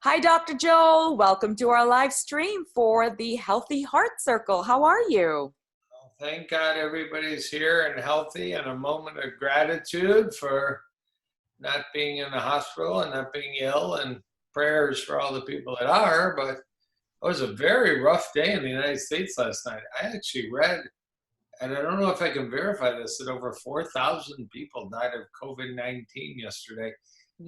Hi, Dr. Joel. Welcome to our live stream for the Healthy Heart Circle. How are you? Thank God everybody's here and healthy, and a moment of gratitude for not being in the hospital and not being ill, and prayers for all the people that are. But it was a very rough day in the United States last night. I actually read, and I don't know if I can verify this, that over 4,000 people died of COVID-19 yesterday.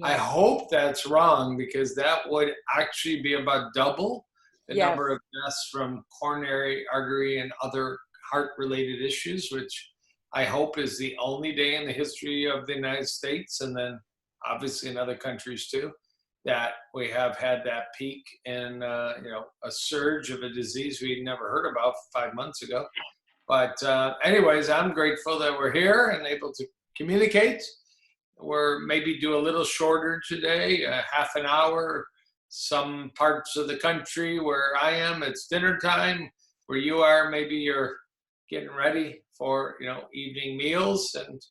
I Yes. hope that's wrong, because that would actually be about double the Yes. number of deaths from coronary artery and other heart-related issues, which I hope is the only day in the history of the United States, and then obviously in other countries too, that we have had that peak in a surge of a disease we'd never heard about 5 months ago. But anyways, I'm grateful that we're here and able to communicate. We're maybe do a little shorter today, half an hour. Some parts of the country where I am, it's dinner time. Where you are, maybe you're getting ready for evening meals. And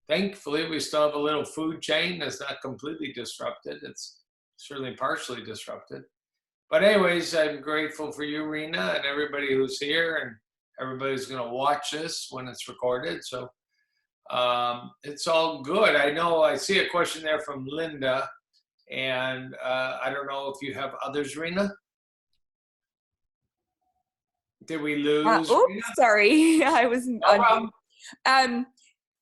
thankfully, we still have a little food chain that's not completely disrupted. It's certainly partially disrupted. But anyways, I'm grateful for you, Rena, and everybody who's here, and everybody's going to watch this when it's recorded. So it's all good. I know I see a question there from Linda, and I don't know if you have others, Rena. Did we lose Rena? Oops, sorry. I was No on problem. mute.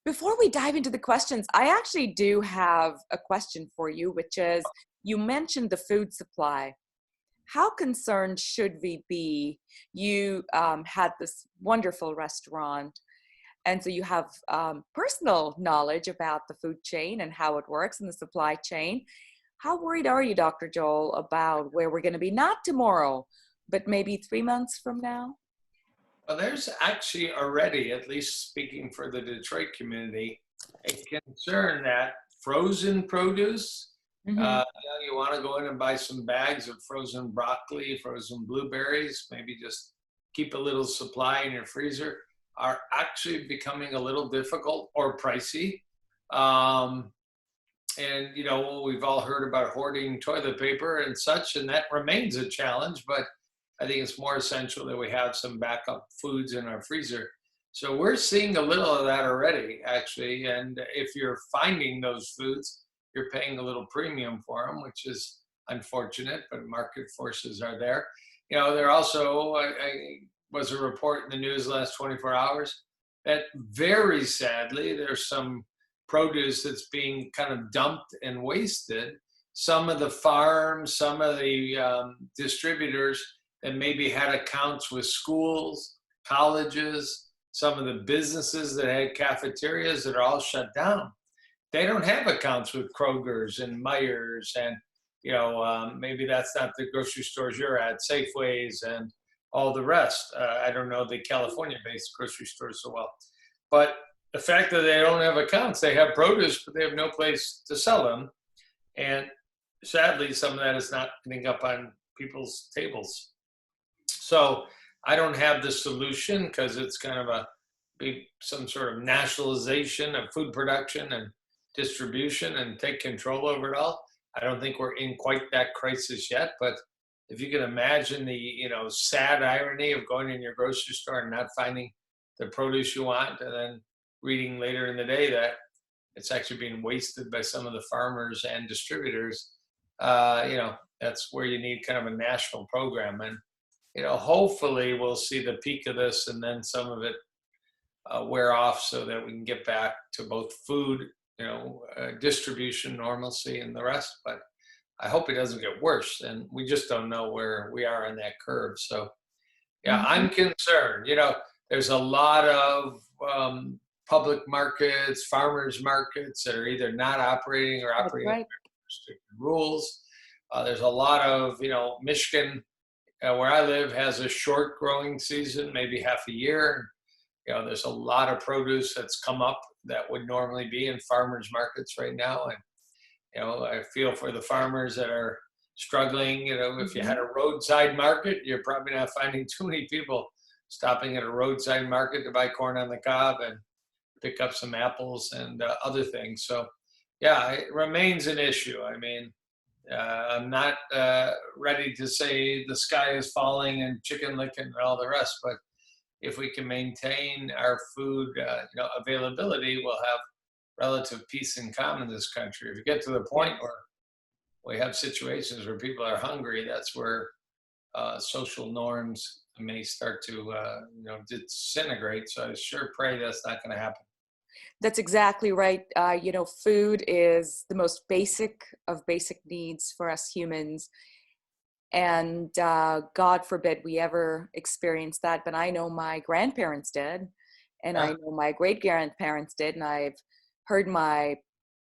Before we dive into the questions, I actually do have a question for you, which is, you mentioned the food supply. How concerned should we be? You had this wonderful restaurant, and so you have personal knowledge about the food chain and how it works in the supply chain. How worried are you, Dr. Joel, about where we're going to be, not tomorrow, but maybe 3 months from now? Well, there's actually already, at least speaking for the Detroit community, a concern that frozen produce, Mm-hmm. you want to go in and buy some bags of frozen broccoli, frozen blueberries, maybe just keep a little supply in your freezer, are actually becoming a little difficult or pricey. Um, and, we've all heard about hoarding toilet paper and such, and that remains a challenge, but I think it's more essential that we have some backup foods in our freezer. So we're seeing a little of that already, actually. And if you're finding those foods, you're paying a little premium for them, which is unfortunate, but market forces are there. There also was a report in the news the last 24 hours that very sadly, there's some produce that's being kind of dumped and wasted. Some of the farms, some of the distributors that maybe had accounts with schools, colleges, some of the businesses that had cafeterias that are all shut down. They don't have accounts with Kroger's and Meijer's, and maybe that's not the grocery stores you're at, Safeways and all the rest. I don't know the California-based grocery stores so well, but the fact that they don't have accounts, they have produce, but they have no place to sell them, and sadly, some of that is not ending up on people's tables. So I don't have the solution, because it's kind of some sort of nationalization of food production and distribution and take control over it all. I don't think we're in quite that crisis yet, but if you can imagine the sad irony of going in your grocery store and not finding the produce you want, and then reading later in the day that it's actually being wasted by some of the farmers and distributors, that's where you need kind of a national program. And hopefully we'll see the peak of this, and then some of it wear off, so that we can get back to both food, distribution, normalcy, and the rest. But I hope it doesn't get worse, and we just don't know where we are in that curve. So yeah, Mm-hmm. I'm concerned. There's a lot of public markets, farmers markets that are either not operating or That's operating right. under restricted rules. There's a lot of, Michigan, where I live, has a short growing season, maybe half a year. There's a lot of produce that's come up that would normally be in farmers markets right now. And, I feel for the farmers that are struggling. If you Mm-hmm. had a roadside market, you're probably not finding too many people stopping at a roadside market to buy corn on the cob and pick up some apples and other things. So yeah, it remains an issue. I mean, I'm not ready to say the sky is falling and chicken licking and all the rest, but if we can maintain our food availability, we'll have relative peace and calm in this country. If you get to the Yeah. point where we have situations where people are hungry, that's where social norms may start to disintegrate. So I sure pray that's not going to happen. That's exactly right. Food is the most basic of basic needs for us humans. And God forbid we ever experience that. But I know my grandparents did, and I Yeah. know my great grandparents did. And I've heard my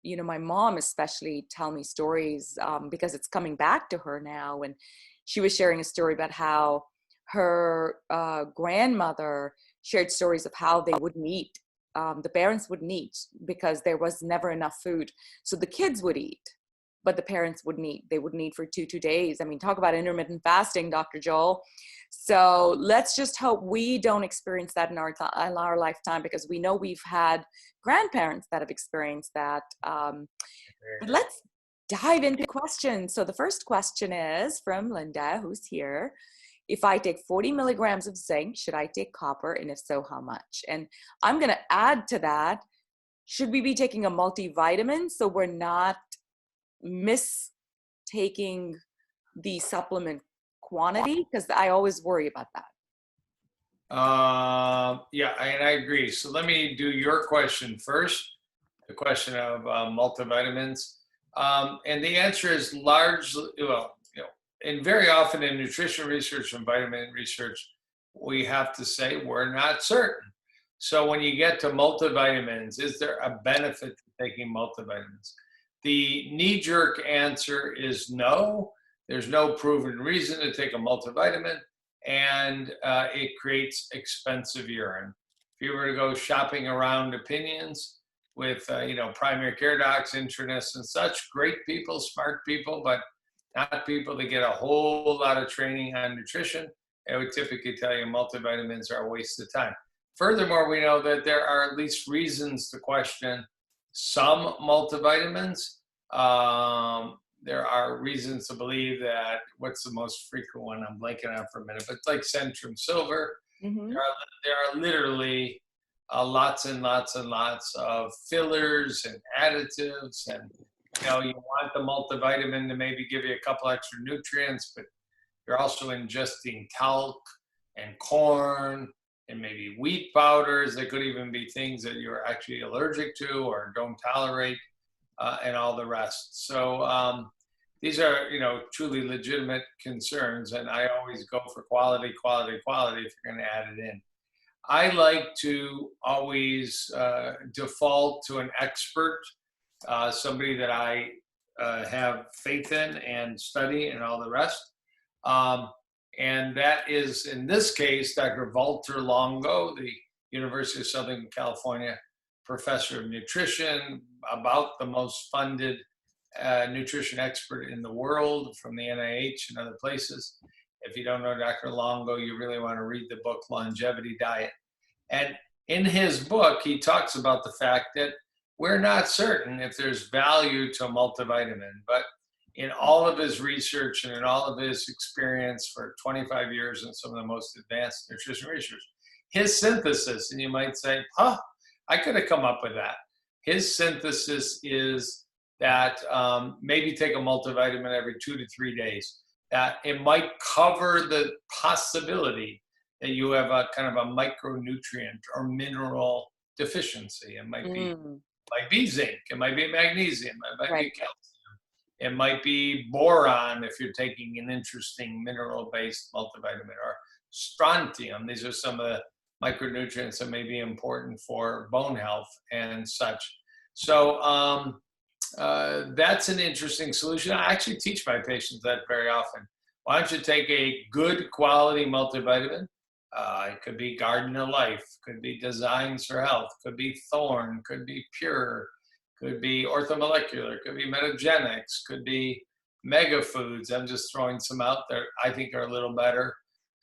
mom especially tell me stories because it's coming back to her now. And she was sharing a story about how her grandmother shared stories of how they wouldn't eat. The parents wouldn't eat because there was never enough food. So the kids would eat, but the parents wouldn't eat. They wouldn't eat for two days. I mean, talk about intermittent fasting, Dr. Joel. So let's just hope we don't experience that in our lifetime, because we know we've had grandparents that have experienced that. But let's dive into questions. So the first question is from Linda, who's here. If I take 40 milligrams of zinc, should I take copper? And if so, how much? And I'm going to add to that, should we be taking a multivitamin so we're not mistaking the supplement quantity? Because I always worry about that. Yeah, and I agree. So let me do your question first, the question of multivitamins. And the answer is largely, and very often in nutrition research and vitamin research, we have to say we're not certain. So when you get to multivitamins, is there a benefit to taking multivitamins? The knee-jerk answer is no. There's no proven reason to take a multivitamin, and it creates expensive urine. If you were to go shopping around opinions with, primary care docs, internists, and such, great people, smart people, but not people that get a whole lot of training on nutrition, they would typically tell you multivitamins are a waste of time. Furthermore, we know that there are at least reasons to question some multivitamins. There are reasons to believe that, what's the most frequent one? I'm blanking on for a minute, but like Centrum Silver, Mm-hmm. there are literally lots and lots and lots of fillers and additives, and you want the multivitamin to maybe give you a couple extra nutrients, but you're also ingesting talc and corn and maybe wheat powders. They could even be things that you're actually allergic to or don't tolerate, and all the rest. So these are, truly legitimate concerns, and I always go for quality, quality, quality if you're going to add it in. I like to always default to an expert, somebody that I have faith in and study and all the rest. And that is, in this case, Dr. Walter Longo, the University of Southern California professor of nutrition, about the most funded nutrition expert in the world from the NIH and other places. If you don't know Dr. Longo, you really want to read the book Longevity Diet. And in his book, he talks about the fact that we're not certain if there's value to a multivitamin, but in all of his research and in all of his experience for 25 years in some of the most advanced nutrition research, his synthesis, and you might say, I could have come up with that. His synthesis is that maybe take a multivitamin every 2 to 3 days. That it might cover the possibility that you have a kind of a micronutrient or mineral deficiency. It might be zinc, it might be magnesium, it might be calcium. It might be boron if you're taking an interesting mineral-based multivitamin, or strontium. These are some of the micronutrients that may be important for bone health and such. So that's an interesting solution. I actually teach my patients that very often. Why don't you take a good quality multivitamin? It could be Garden of Life, could be Designs for Health, could be Thorn, could be Pure, could be Orthomolecular, could be Metagenics, could be Mega Foods. I'm just throwing some out there I think are a little better.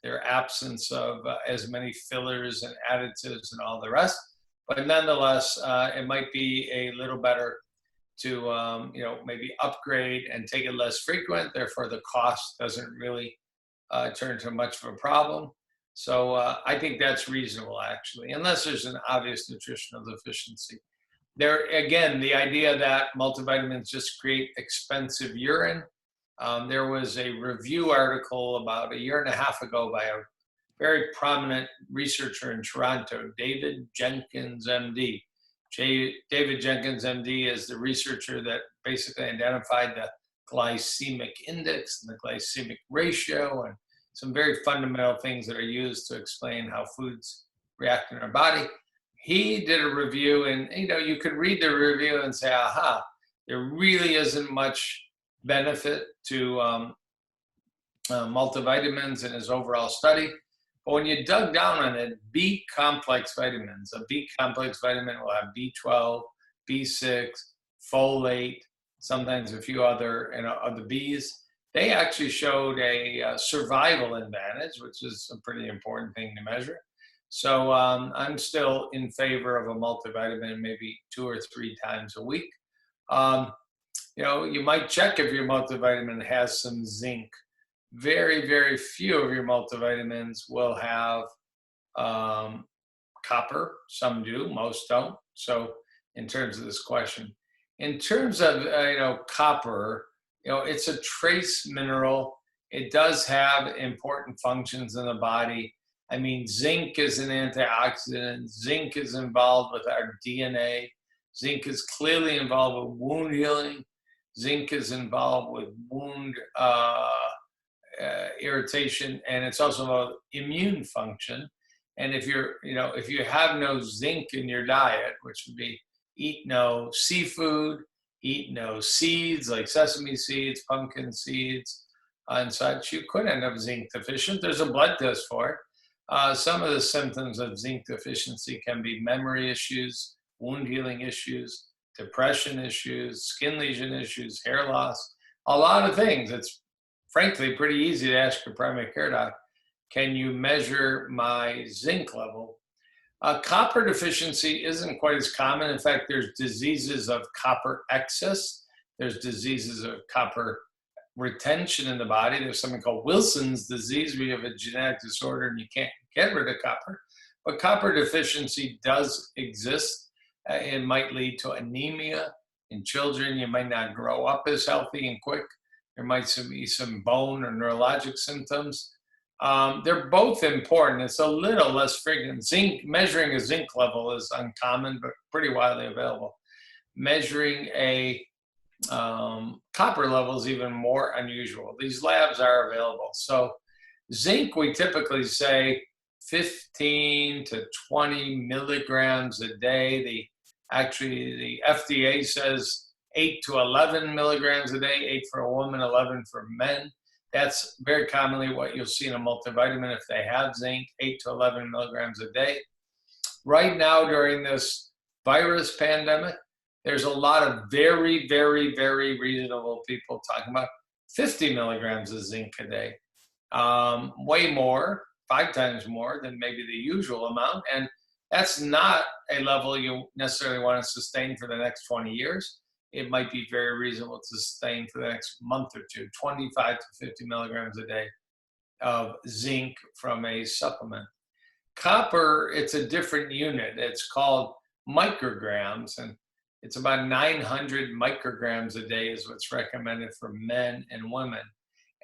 Their absence of as many fillers and additives and all the rest. But nonetheless, it might be a little better. to maybe upgrade and take it less frequent. Therefore, the cost doesn't really turn to much of a problem. So I think that's reasonable, actually, unless there's an obvious nutritional deficiency. There again, the idea that multivitamins just create expensive urine. There was a review article about a year and a half ago by a very prominent researcher in Toronto, David Jenkins, MD. David Jenkins, MD, is the researcher that basically identified the glycemic index and the glycemic ratio and some very fundamental things that are used to explain how foods react in our body. He did a review, and you could read the review and say, aha, there really isn't much benefit to multivitamins in his overall study. But when you dug down on it, B complex vitamins, a B complex vitamin will have B12, B6, folate, sometimes a few other of the Bs. They actually showed a survival advantage, which is a pretty important thing to measure. So I'm still in favor of a multivitamin maybe 2 or 3 times a week. You might check if your multivitamin has some zinc. Very, very few of your multivitamins will have copper. Some do, most don't. So in terms of this question, in terms of copper, it's a trace mineral. It does have important functions in the body. I mean, zinc is an antioxidant. Zinc is involved with our DNA. Zinc is clearly involved with wound healing. Zinc is involved with wound irritation, and it's also about immune function. And if you have no zinc in your diet, which would be eat no seafood, eat no seeds like sesame seeds, pumpkin seeds, and such, you could end up zinc deficient. There's a blood test for it. Some of the symptoms of zinc deficiency can be memory issues, wound healing issues, depression issues, skin lesion issues, hair loss, a lot of things. It's frankly pretty easy to ask your primary care doc, can you measure my zinc level? Copper deficiency isn't quite as common. In fact, there's diseases of copper excess. There's diseases of copper retention in the body. There's something called Wilson's disease, where you have a genetic disorder and you can't get rid of copper. But copper deficiency does exist. It might lead to anemia in children. You might not grow up as healthy and quick. There might be some bone or neurologic symptoms. They're both important. It's a little less frequent. Measuring a zinc level is uncommon, but pretty widely available. Measuring a copper level is even more unusual. These labs are available. So zinc, we typically say 15 to 20 milligrams a day. The FDA says 8 to 11 milligrams a day, 8 for a woman, 11 for men. That's very commonly what you'll see in a multivitamin if they have zinc, 8 to 11 milligrams a day. Right now, during this virus pandemic, there's a lot of very, very, very reasonable people talking about 50 milligrams of zinc a day. Way more, 5 times more than maybe the usual amount. And that's not a level you necessarily want to sustain for the next 20 years. It might be very reasonable to sustain for the next month or two, 25 to 50 milligrams a day of zinc from a supplement. Copper, it's a different unit. It's called micrograms, and it's about 900 micrograms a day is what's recommended for men and women.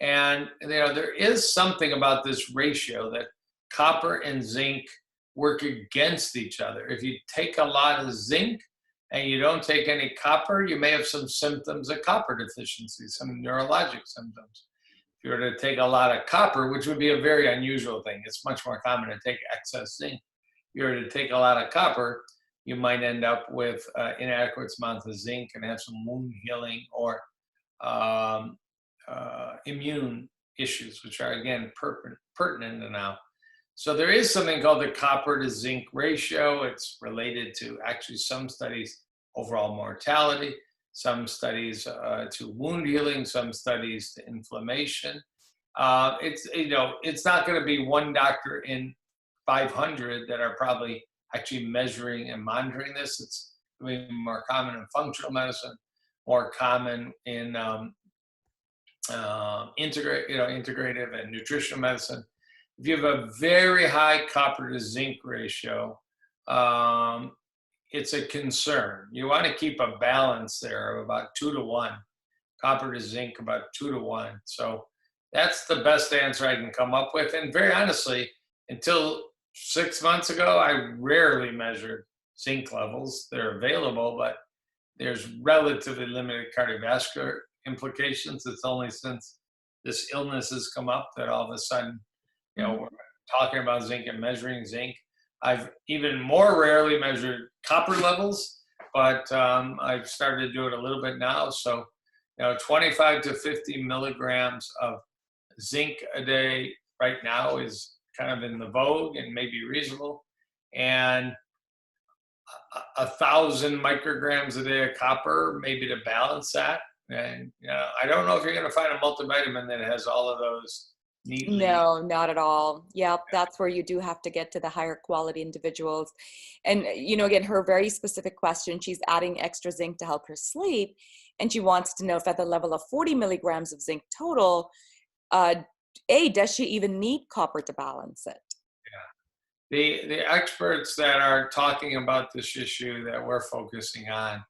And there is something about this ratio that copper and zinc work against each other. If you take a lot of zinc and you don't take any copper, you may have some symptoms of copper deficiency, some neurologic symptoms. If you were to take a lot of copper, which would be a very unusual thing, it's much more common to take excess zinc. If you were to take a lot of copper, you might end up with inadequate amounts of zinc and have some wound healing or immune issues, which are, again, pertinent now. So there is something called the copper to zinc ratio. It's related to actually some studies overall mortality, some studies to wound healing, some studies to inflammation. It's not going to be one doctor in 500 that are probably actually measuring and monitoring this. It's going to be more common in functional medicine, more common in integrative and nutritional medicine. If you have a very high copper to zinc ratio, it's a concern. You want to keep a balance there of about 2 to 1, copper to zinc about 2 to 1. So that's the best answer I can come up with. And very honestly, until 6 months ago, I rarely measured zinc levels. They're available, but there's relatively limited cardiovascular implications. It's only since this illness has come up that all of a sudden, we're talking about zinc and measuring zinc. I've even more rarely measured copper levels, but I've started to do it a little bit now. So, 25 to 50 milligrams of zinc a day right now is kind of in the vogue and maybe reasonable. And 1,000 micrograms a day of copper, maybe to balance that. And I don't know if you're going to find a multivitamin that has all of those neatly. No, not at all. Yep, that's where you do have to get to the higher quality individuals. And, again, her very specific question, she's adding extra zinc to help her sleep. And she wants to know if at the level of 40 milligrams of zinc total, does she even need copper to balance it? Yeah. The experts that are talking about this issue that we're focusing on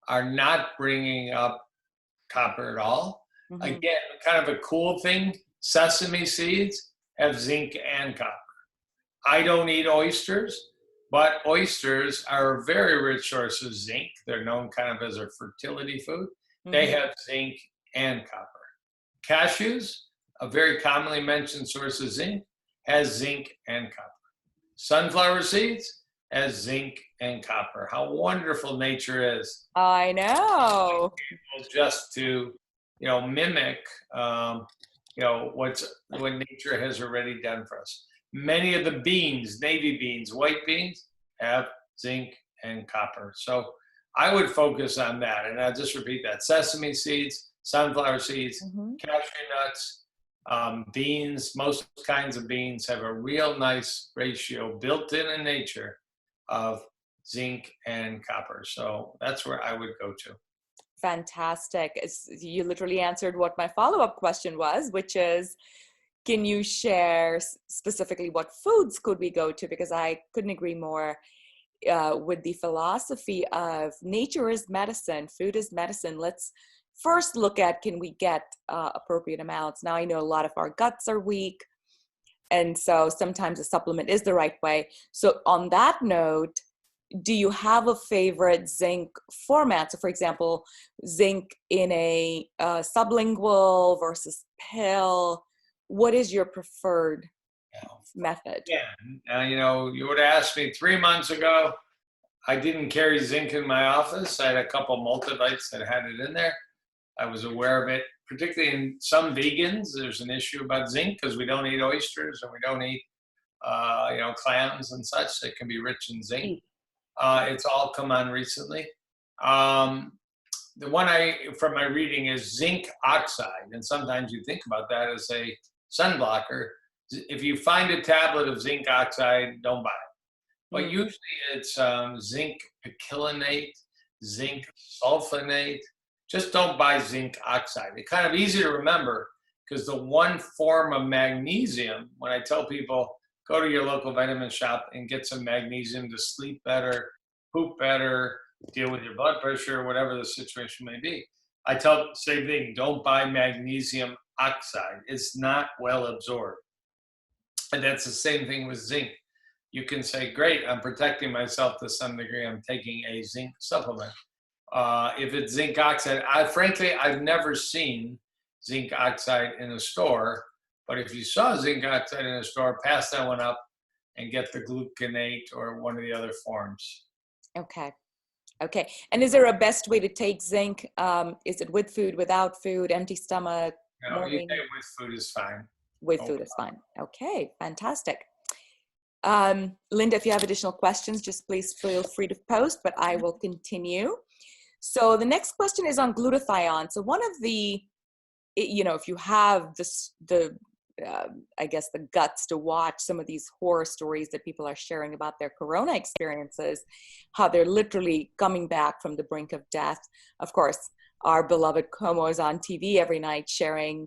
are not bringing up copper at all. Again, kind of a cool thing, sesame seeds have zinc and copper. I don't eat oysters, but oysters are a very rich source of zinc. They're known kind of as a fertility food. They have zinc and copper. Cashews, a very commonly mentioned source of zinc, has zinc and copper. Sunflower seeds has zinc and copper. How wonderful nature is. I know. Just to, mimic, what nature has already done for us. Many of the beans, navy beans, white beans, have zinc and copper. So I would focus on that. And I'll just repeat that. Sesame seeds, sunflower seeds, cashew nuts, beans, most kinds of beans have a real nice ratio built in nature of zinc and copper. So that's where I would go to. Fantastic. You literally answered what my follow-up question was, which is, can you share specifically what foods could we go to? Because I couldn't agree more with the philosophy of nature is medicine, food is medicine. Let's first look at, can we get appropriate amounts? Now, I know a lot of our guts are weak, and so sometimes a supplement is the right way. So on that note, do you have a favorite zinc format? So for example, zinc in a sublingual versus pill. What is your preferred method? Yeah, you would have asked me 3 months ago. I didn't carry zinc in my office. I had a couple multivites that had it in there. I was aware of it, particularly in some vegans. There's an issue about zinc because we don't eat oysters and we don't eat, clams and such that can be rich in zinc. It's all come on recently. The one from my reading is zinc oxide. And sometimes you think about that as a sun blocker. If you find a tablet of zinc oxide, don't buy it. But usually it's zinc picolinate, zinc sulfonate. Just don't buy zinc oxide. It's kind of easy to remember because the one form of magnesium, when I tell people, go to your local vitamin shop and get some magnesium to sleep better, poop better, deal with your blood pressure, whatever the situation may be. I tell the same thing, don't buy magnesium oxide. It's not well absorbed. And that's the same thing with zinc. You can say, great, I'm protecting myself to some degree. I'm taking a zinc supplement. If it's zinc oxide, I've never seen zinc oxide in a store. But if you saw zinc oxide in a store, pass that one up and get the gluconate or one of the other forms. Okay. And is there a best way to take zinc? Is it with food, without food, empty stomach? No, you take it with food is fine. With food is fine. Okay, fantastic. Linda, if you have additional questions, just please feel free to post, but I will continue. So the next question is on glutathione. So one of the, if you have I guess the guts to watch some of these horror stories that people are sharing about their corona experiences, how they're literally coming back from the brink of death. Of course, our beloved Como is on TV every night sharing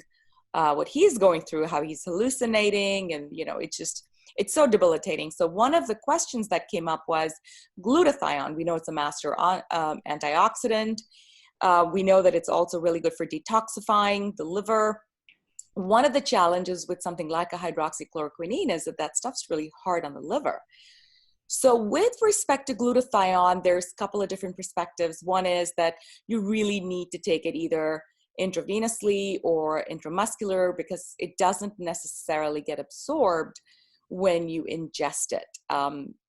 what he's going through, how he's hallucinating, and it's so debilitating. So one of the questions that came up was glutathione. We know it's a master antioxidant. We know that it's also really good for detoxifying the liver. One of the challenges with something like a hydroxychloroquine is that that stuff's really hard on the liver. So with respect to glutathione, there's a couple of different perspectives. One is that you really need to take it either intravenously or intramuscular because it doesn't necessarily get absorbed when you ingest it.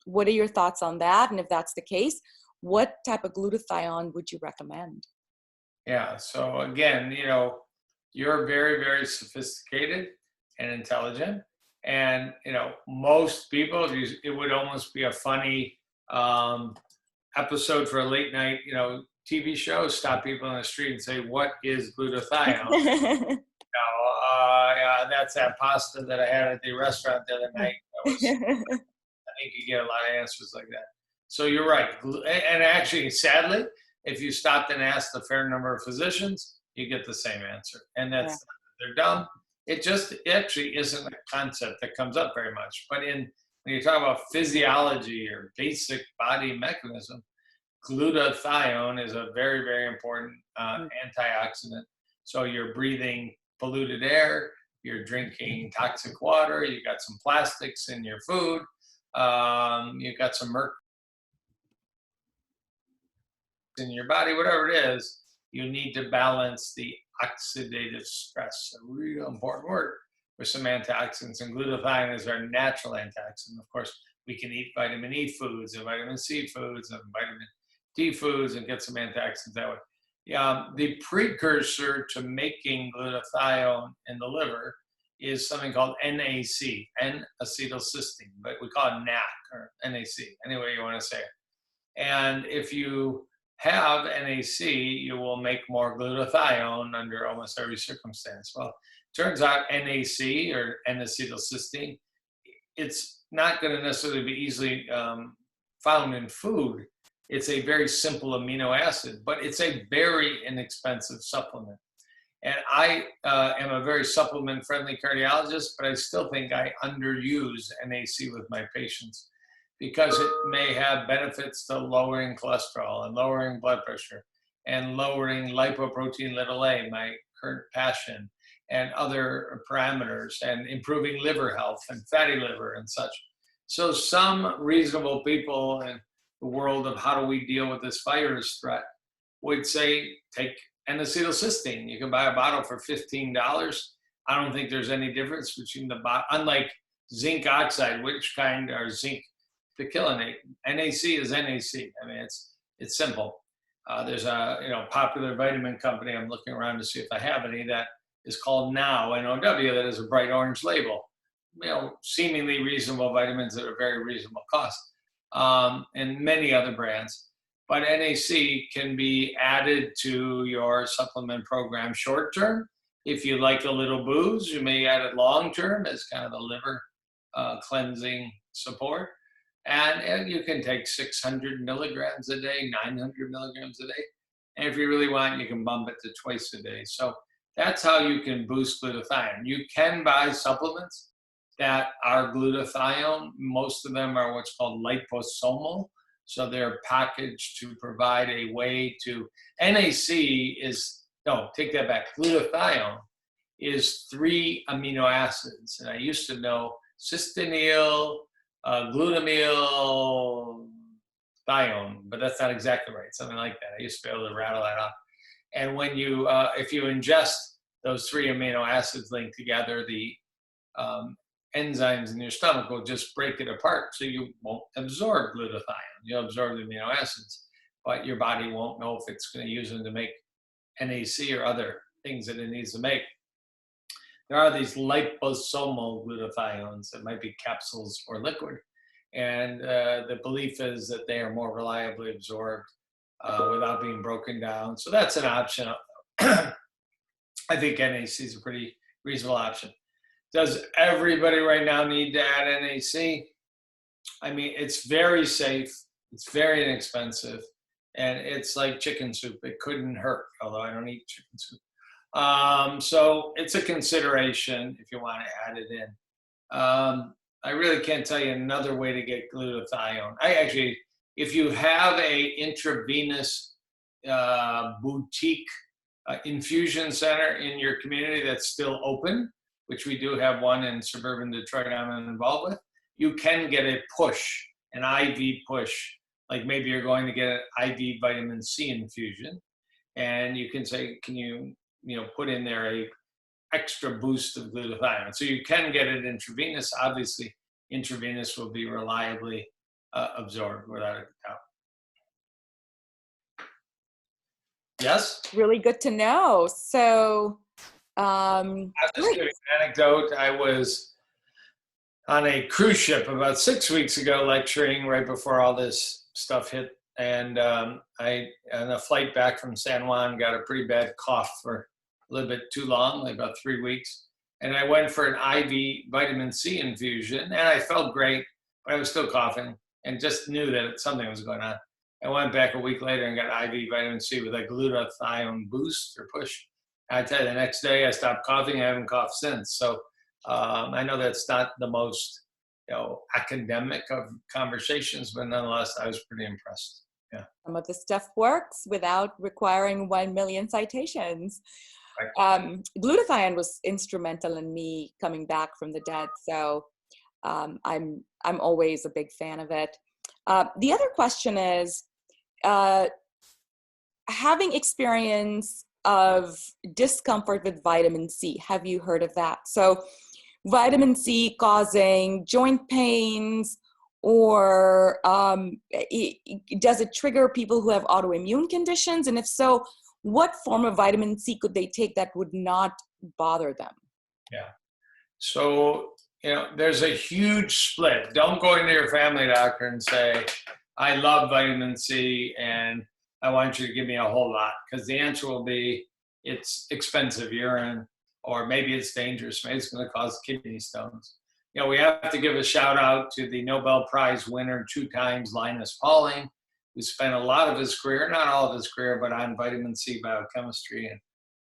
What are your thoughts on that? And if that's the case, what type of glutathione would you recommend? Yeah. So again, you're very, very sophisticated and intelligent. And, most people, it would almost be a funny episode for a late night, TV show, stop people in the street and say, what is glutathione? Yeah, that's that pasta that I had at the restaurant the other night. I think you get a lot of answers like that. So you're right. And actually, sadly, if you stopped and asked a fair number of physicians, you get the same answer. And that's, they're dumb. It actually isn't a concept that comes up very much. But when you talk about physiology or basic body mechanism, glutathione is a very, very important antioxidant. So you're breathing polluted air, you're drinking toxic water, you got some plastics in your food, you've got some mercury in your body, whatever it is, you need to balance the oxidative stress, a real important word, with some antioxidants. And glutathione is our natural antioxidant. Of course, we can eat vitamin E foods and vitamin C foods and vitamin D foods and get some antioxidants that way. The precursor to making glutathione in the liver is something called NAC, N-acetylcysteine, but we call it NAC or NAC, any way you want to say it. And if you have NAC, you will make more glutathione under almost every circumstance. Well, turns out NAC or N-acetylcysteine, it's not going to necessarily be easily found in food. It's a very simple amino acid, but it's a very inexpensive supplement. And I am a very supplement-friendly cardiologist, but I still think I underuse NAC with my patients because it may have benefits to lowering cholesterol and lowering blood pressure and lowering lipoprotein little a, my current passion, and other parameters, and improving liver health and fatty liver and such. So some reasonable people in the world of how do we deal with this virus threat would say, take N-acetylcysteine. You can buy a bottle for $15. I don't think there's any difference between the bottle, unlike zinc oxide, which kind are zinc picolinate. NAC is NAC. I mean, it's simple. There's a popular vitamin company. I'm looking around to see if I have any that is called Now, N-O-W, that is a bright orange label. Seemingly reasonable vitamins at a very reasonable cost, and many other brands. But NAC can be added to your supplement program short term. If you like a little booze, you may add it long term as kind of a liver cleansing support. And you can take 600 milligrams a day, 900 milligrams a day. And if you really want, you can bump it to twice a day. So that's how you can boost glutathione. You can buy supplements that are glutathione. Most of them are what's called liposomal. So they're packaged to provide a way to, take that back. Glutathione is 3 amino acids. And I used to know cysteine, glutamyl, thione, but that's not exactly right. Something like that. I used to be able to rattle that off. And when you, if you ingest those 3 amino acids linked together, the enzymes in your stomach will just break it apart, so you won't absorb glutathione. You'll absorb the amino acids, but your body won't know if it's going to use them to make NAC or other things that it needs to make. There are these liposomal glutathiones that might be capsules or liquid, and the belief is that they are more reliably absorbed without being broken down. So that's an option. I think NAC is a pretty reasonable option. Does everybody right now need to add NAC? I mean, it's very safe. It's very inexpensive. and it's like chicken soup. It couldn't hurt, although I don't eat chicken soup. So it's a consideration if you want to add it in. I really can't tell you another way to get glutathione. I actually, if you have a intravenous boutique infusion center in your community that's still open, which we do have one in suburban Detroit I'm involved with, you can get a push, an IV push. Like maybe you're going to get an IV vitamin C infusion, and you can say, can you, put in there a extra boost of glutathione. So you can get it intravenous. Obviously, intravenous will be reliably absorbed without a doubt. Yes? Really good to know. So, I'll just give you an anecdote. I was on a cruise ship about 6 weeks ago lecturing right before all this stuff hit. And I, on a flight back from San Juan, got a pretty bad cough for a little bit too long, like about 3 weeks. And I went for an IV vitamin C infusion, and I felt great, but I was still coughing and just knew that something was going on. I went back a week later and got IV vitamin C with a glutathione boost or push. I tell you, the next day I stopped coughing. I haven't coughed since. So I know that's not the most, academic of conversations, but nonetheless, I was pretty impressed. Yeah. Some of the stuff works without requiring 1 million citations. Right. Glutathione was instrumental in me coming back from the dead, so I'm always a big fan of it. The other question is, having experience of discomfort with vitamin C. Have you heard of that? So vitamin C causing joint pains, or does it trigger people who have autoimmune conditions? And if so, what form of vitamin C could they take that would not bother them? Yeah. So, there's a huge split. Don't go into your family doctor and say, I love vitamin C and I want you to give me a whole lot, because the answer will be, it's expensive urine, or maybe it's dangerous. Maybe it's going to cause kidney stones. We have to give a shout out to the Nobel Prize winner 2 times, Linus Pauling, who spent a lot of his career, not all of his career, but on vitamin C biochemistry and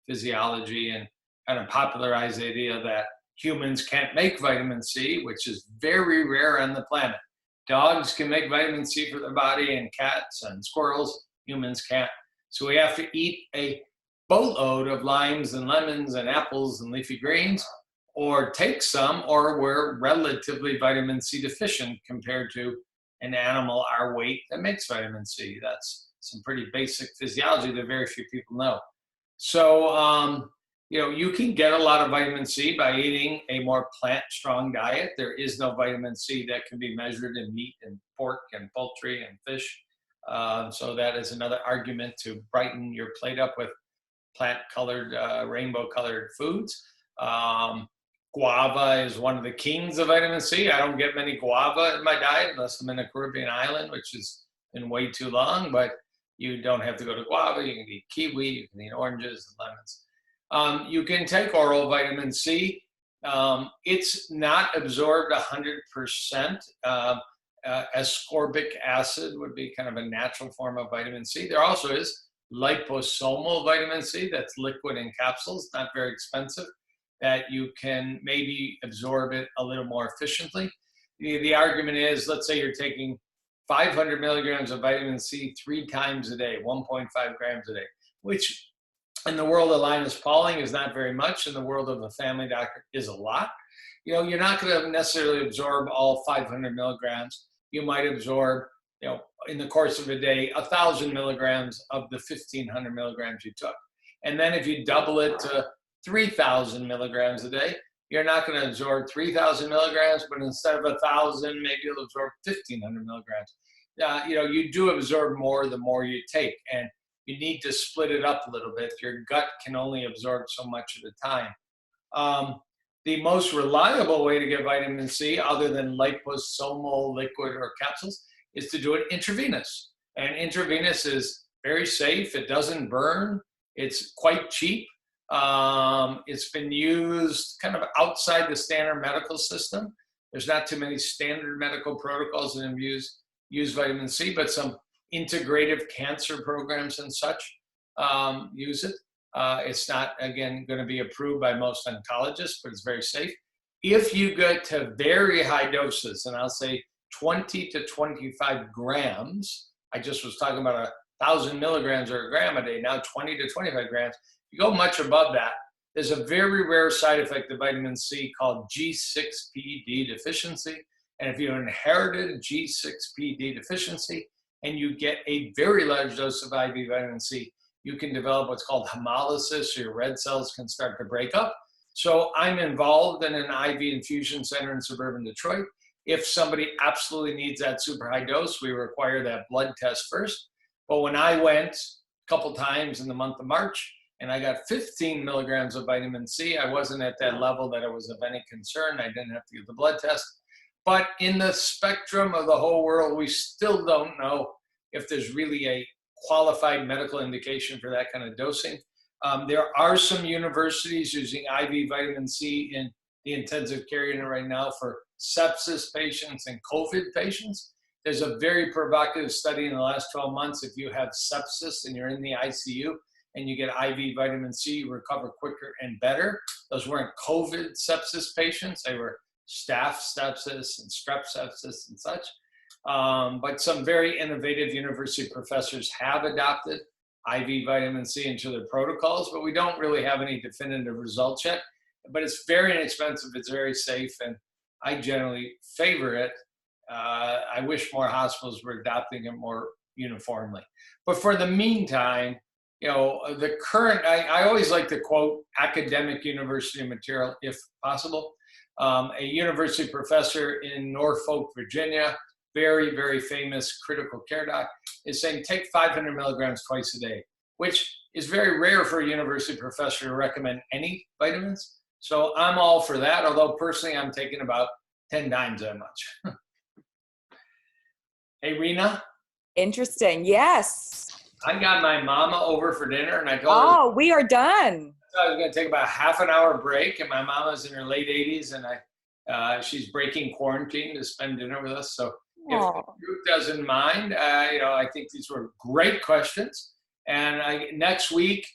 physiology, and kind of popularized the idea that humans can't make vitamin C, which is very rare on the planet. Dogs can make vitamin C for their body, and cats and squirrels. Humans can't. So we have to eat a boatload of limes and lemons and apples and leafy greens, or take some, or we're relatively vitamin C deficient compared to an animal our weight that makes vitamin C. That's some pretty basic physiology that very few people know. So, you can get a lot of vitamin C by eating a more plant-strong diet. There is no vitamin C that can be measured in meat and pork and poultry and fish. So that is another argument to brighten your plate up with plant-colored, rainbow-colored foods. Guava is one of the kings of vitamin C. I don't get many guava in my diet unless I'm in a Caribbean island, which has been way too long, but you don't have to go to guava. You can eat kiwi, you can eat oranges and lemons. You can take oral vitamin C. It's not absorbed 100%. Ascorbic acid would be kind of a natural form of vitamin C. There also is liposomal vitamin C that's liquid in capsules, not very expensive, that you can maybe absorb it a little more efficiently. The argument is, let's say you're taking 500 milligrams of vitamin C 3 times a day, 1.5 grams a day, which in the world of Linus Pauling is not very much. In the world of a family doctor is a lot. You're not going to necessarily absorb all 500 milligrams. You might absorb, in the course of a day, 1,000 milligrams of the 1,500 milligrams you took. And then if you double it to 3,000 milligrams a day, you're not going to absorb 3,000 milligrams, but instead of 1,000, maybe you'll absorb 1,500 milligrams. You do absorb more the more you take, and you need to split it up a little bit. Your gut can only absorb so much at a time. The most reliable way to get vitamin C, other than liposomal liquid or capsules, is to do it intravenous. And intravenous is very safe. It doesn't burn. It's quite cheap. It's been used kind of outside the standard medical system. There's not too many standard medical protocols that use vitamin C, but some integrative cancer programs and such use it. It's not, again, going to be approved by most oncologists, but it's very safe. If you get to very high doses, and I'll say 20 to 25 grams, I just was talking about 1,000 milligrams or a gram a day, now 20 to 25 grams. You go much above that, there's a very rare side effect of vitamin C called G6PD deficiency. And if you inherited G6PD deficiency and you get a very large dose of IV vitamin C, you can develop what's called hemolysis, or your red cells can start to break up. So I'm involved in an IV infusion center in suburban Detroit. If somebody absolutely needs that super high dose, we require that blood test first. But when I went a couple times in the month of March and I got 15 milligrams of vitamin C, I wasn't at that level that it was of any concern. I didn't have to get the blood test. But in the spectrum of the whole world, we still don't know if there's really a qualified medical indication for that kind of dosing. There are some universities using IV vitamin C in the intensive care unit right now for sepsis patients and COVID patients. There's a very provocative study in the last 12 months. If you have sepsis and you're in the ICU and you get IV vitamin C, you recover quicker and better. Those weren't COVID sepsis patients. They were staph sepsis and strep sepsis and such. But some very innovative university professors have adopted IV vitamin C into their protocols, but we don't really have any definitive results yet. But it's very inexpensive, it's very safe, and I generally favor it. I wish more hospitals were adopting it more uniformly. But for the meantime, the current, I always like to quote academic university material if possible. A university professor in Norfolk, Virginia, very, very famous critical care doc, is saying take 500 milligrams twice a day, which is very rare for a university professor to recommend any vitamins. So I'm all for that, although personally I'm taking about 10 times that much. Hey, Rena? Interesting. Yes. I got my mama over for dinner and I told her Oh, we are done. I was going to take about a half-an-hour break, and my mama's in her late 80s, and she's breaking quarantine to spend dinner with us. So if the group doesn't mind, I think these were great questions. And next week,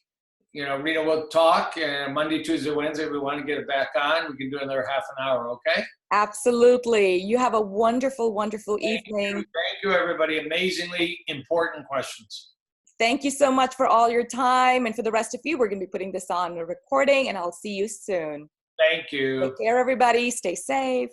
Rita will talk, and Monday, Tuesday, Wednesday, if we want to get it back on, we can do another half an hour, okay? Absolutely. You have a wonderful, wonderful evening. Thank you, everybody. Amazingly important questions. Thank you so much for all your time. And for the rest of you, we're going to be putting this on a recording, and I'll see you soon. Thank you. Take care, everybody. Stay safe.